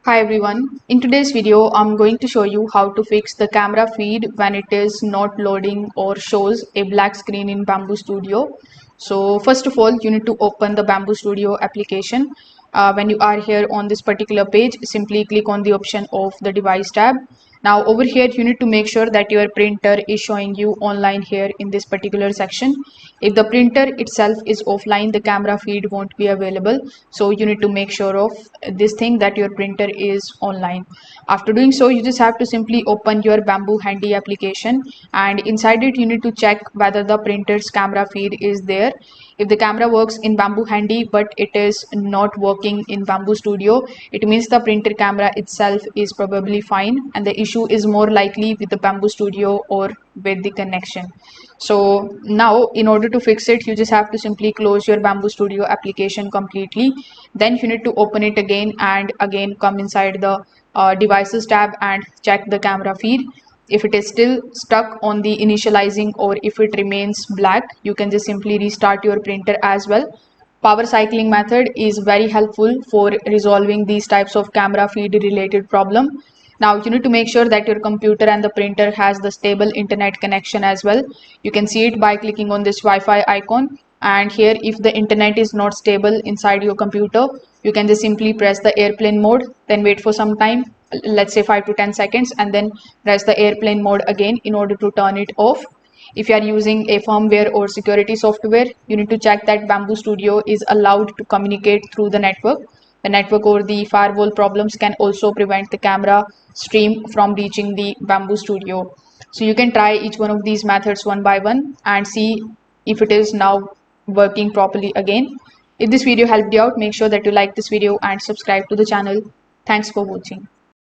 Hi everyone, in today's video I'm going to show you how to fix the camera feed when it is not loading or shows a black screen in Bambu Studio. So first of all you need to open the Bambu Studio application. When you are here on this particular page, simply click on the option of the device tab. Now over here you need to make sure that your printer is showing you online here in this particular section. If the printer itself is offline, the camera feed won't be available. So you need to make sure of this thing that your printer is online. After doing so, you just have to simply open your Bambu Handy application, and inside it you need to check whether the printer's camera feed is there. If the camera works in Bambu Handy but it is not working in Bambu Studio, it means the printer camera itself is probably fine and the issue is more likely with the Bambu Studio or with the connection. So now in order to fix it, you just have to simply close your Bambu Studio application completely. Then you need to open it again and again come inside the devices tab and check the camera feed. If it is still stuck on the initializing or if it remains black, you can just simply restart your printer as well. Power cycling method is very helpful for resolving these types of camera feed related problem. Now you need to make sure that your computer and the printer has the stable internet connection as well. You can see it by clicking on this Wi-Fi icon, and here if the internet is not stable inside your computer, you can just simply press the airplane mode, then wait for some time, let's say 5 to 10 seconds, and then press the airplane mode again in order to turn it off. If you are using a firmware or security software, you need to check that Bambu Studio is allowed to communicate through the network. The network or the firewall problems can also prevent the camera stream from reaching the Bambu Studio. So you can try each one of these methods one by one and see if it is now working properly again. If this video helped you out, make sure that you like this video and subscribe to the channel. Thanks for watching.